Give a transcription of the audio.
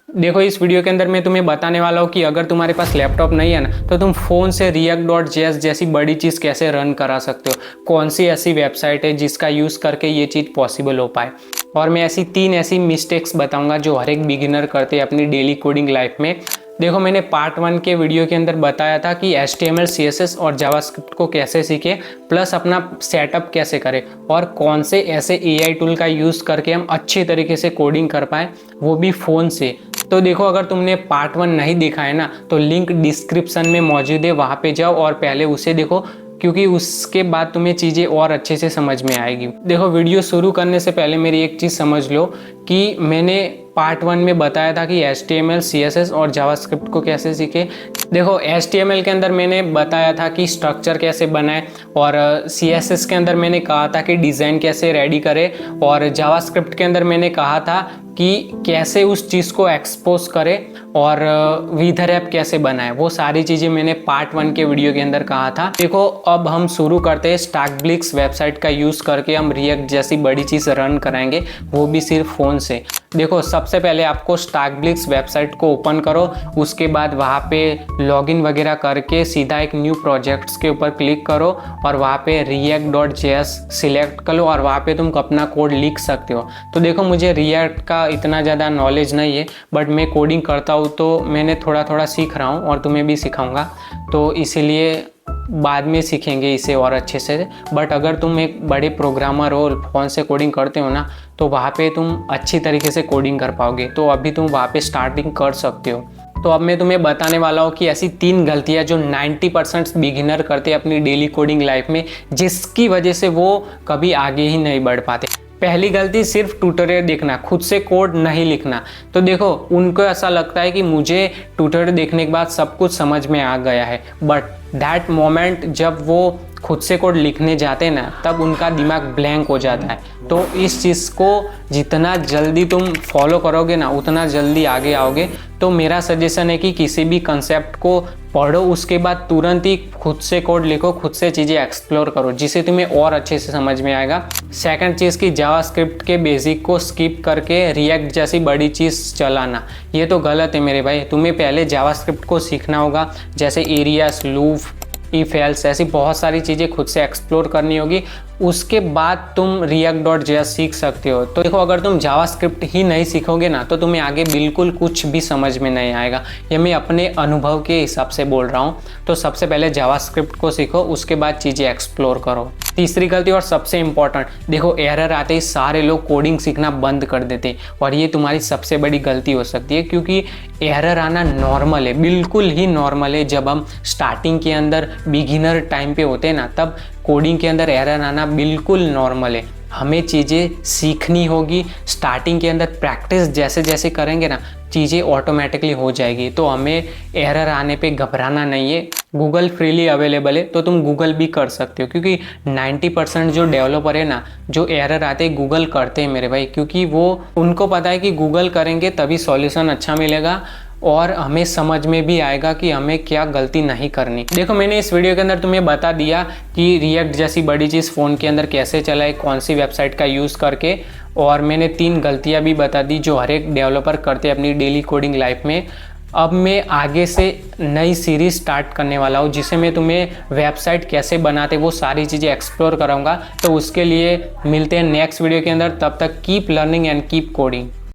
देखो इस वीडियो के अंदर मैं तुम्हें बताने वाला हूँ कि अगर तुम्हारे पास लैपटॉप नहीं है ना तो तुम फ़ोन से react.js जैसी बड़ी चीज़ कैसे रन करा सकते हो। कौन सी ऐसी वेबसाइट है जिसका यूज़ करके ये चीज़ पॉसिबल हो पाए। और मैं ऐसी 3 ऐसी मिस्टेक्स बताऊंगा जो हर एक बिगिनर करते हैं अपनी डेली कोडिंग लाइफ में। देखो मैंने पार्ट 1 के वीडियो के अंदर बताया था कि HTML CSS और जावास्क्रिप्ट को कैसे सीखें, प्लस अपना सेटअप कैसे करें और कौन से ऐसे AI टूल का यूज़ करके हम अच्छी तरीके से कोडिंग कर पाएँ, वो भी फ़ोन से। तो देखो अगर तुमने पार्ट 1 नहीं देखा है ना तो लिंक डिस्क्रिप्शन में मौजूद है, वहाँ पे जाओ और पहले उसे देखो, क्योंकि उसके बाद तुम्हें चीज़ें और अच्छे से समझ में आएगी। देखो वीडियो शुरू करने से पहले मेरी एक चीज़ समझ लो कि मैंने पार्ट 1 में बताया था कि HTML CSS और जावास्क्रिप्ट को कैसे सीखें। देखो HTML के अंदर मैंने बताया था कि स्ट्रक्चर कैसे बनाए, और CSS के अंदर मैंने कहा था कि डिज़ाइन कैसे रेडी करें, और जावास्क्रिप्ट के अंदर मैंने कहा था कि कैसे उस चीज़ को एक्सपोज करें और विदर ऐप कैसे बनाए। वो सारी चीज़ें मैंने पार्ट 1 के वीडियो के अंदर कहा था। देखो अब हम शुरू करते हैं। स्टैकब्लिक्स वेबसाइट का यूज़ करके हम रिएक्ट जैसी बड़ी चीज़ रन कराएंगे, वो भी सिर्फ फ़ोन से। देखो सबसे पहले आपको स्टैकब्लिक्स वेबसाइट को ओपन करो, उसके बाद वहाँ पे लॉगिन वगैरह करके सीधा एक न्यू प्रोजेक्ट्स के ऊपर क्लिक करो और वहाँ पे react.js सिलेक्ट कर लो और वहाँ पे तुम अपना कोड लिख सकते हो। तो देखो मुझे रिएक्ट का इतना ज़्यादा नॉलेज नहीं है, बट मैं कोडिंग करता हूँ तो मैंने थोड़ा थोड़ा सीख रहा हूँ और तुम्हें भी सिखाऊंगा, तो इसीलिए बाद में सीखेंगे इसे और अच्छे से। बट अगर तुम एक बड़े प्रोग्रामर हो, फ़ोन से कोडिंग करते हो ना, तो वहाँ पे तुम अच्छी तरीके से कोडिंग कर पाओगे। तो अभी तुम वहाँ पे स्टार्टिंग कर सकते हो। तो अब मैं तुम्हें बताने वाला हूँ कि ऐसी 3 गलतियाँ जो 90% बिगिनर करते हैं अपनी डेली कोडिंग लाइफ में, जिसकी वजह से वो कभी आगे ही नहीं बढ़ पाते। पहली गलती, सिर्फ ट्यूटोरियल देखना, खुद से कोड नहीं लिखना। तो देखो उनको ऐसा लगता है कि मुझे ट्यूटोरियल देखने के बाद सब कुछ समझ में आ गया है, बट दैट मोमेंट जब वो खुद से कोड लिखने जाते हैं ना, तब उनका दिमाग ब्लैंक हो जाता है। तो इस चीज़ को जितना जल्दी तुम फॉलो करोगे ना, उतना जल्दी आगे आओगे। तो मेरा सजेशन है कि किसी भी कंसेप्ट को पढ़ो, उसके बाद तुरंत ही खुद से कोड लिखो, खुद से चीज़ें एक्सप्लोर करो, जिससे तुम्हें और अच्छे से समझ में आएगा। सेकंड चीज़ की जावास्क्रिप्ट के बेसिक को स्किप करके रिएक्ट जैसी बड़ी चीज़ चलाना, ये तो गलत है मेरे भाई। तुम्हें पहले जावास्क्रिप्ट को सीखना होगा, जैसे एरियास, लूप, इफ एल्स, ऐसी बहुत सारी चीज़ें खुद से एक्सप्लोर करनी होगी। उसके बाद तुम react.js सीख सकते हो। तो देखो अगर तुम जावास्क्रिप्ट ही नहीं सीखोगे ना, तो तुम्हें आगे बिल्कुल कुछ भी समझ में नहीं आएगा। ये मैं अपने अनुभव के हिसाब से बोल रहा हूँ। तो सबसे पहले जावास्क्रिप्ट को सीखो, उसके बाद चीज़ें एक्सप्लोर करो। तीसरी गलती और सबसे इम्पॉर्टेंट, देखो एरर आते ही सारे लोग कोडिंग सीखना बंद कर देते हैं, और ये तुम्हारी सबसे बड़ी गलती हो सकती है, क्योंकि एरर आना नॉर्मल है, बिल्कुल ही नॉर्मल है। जब हम स्टार्टिंग के अंदर बिगिनर टाइम पे होते हैं ना, तब कोडिंग के अंदर एरर आना बिल्कुल नॉर्मल है। हमें चीज़ें सीखनी होगी। स्टार्टिंग के अंदर प्रैक्टिस जैसे जैसे करेंगे ना, चीज़ें ऑटोमेटिकली हो जाएगी। तो हमें एरर आने पे घबराना नहीं है। गूगल फ्रीली अवेलेबल है, तो तुम गूगल भी कर सकते हो, क्योंकि 90% जो डेवलपर है ना, जो एरर आते हैं गूगल करते हैं मेरे भाई, क्योंकि वो उनको पता है कि गूगल करेंगे तभी सॉल्यूशन अच्छा मिलेगा और हमें समझ में भी आएगा कि हमें क्या गलती नहीं करनी। देखो मैंने इस वीडियो के अंदर तुम्हें बता दिया कि रिएक्ट जैसी बड़ी चीज़ फ़ोन के अंदर कैसे चलाए, कौन सी वेबसाइट का यूज़ करके, और मैंने 3 गलतियां भी बता दी जो हर एक डेवलपर करते हैं अपनी डेली कोडिंग लाइफ में। अब मैं आगे से नई सीरीज स्टार्ट करने वाला हूँ, जिसे मैं तुम्हें वेबसाइट कैसे बनाते वो सारी चीज़ें एक्सप्लोर कराऊंगा। तो उसके लिए मिलते हैं नेक्स्ट वीडियो के अंदर। तब तक keep learning and keep coding.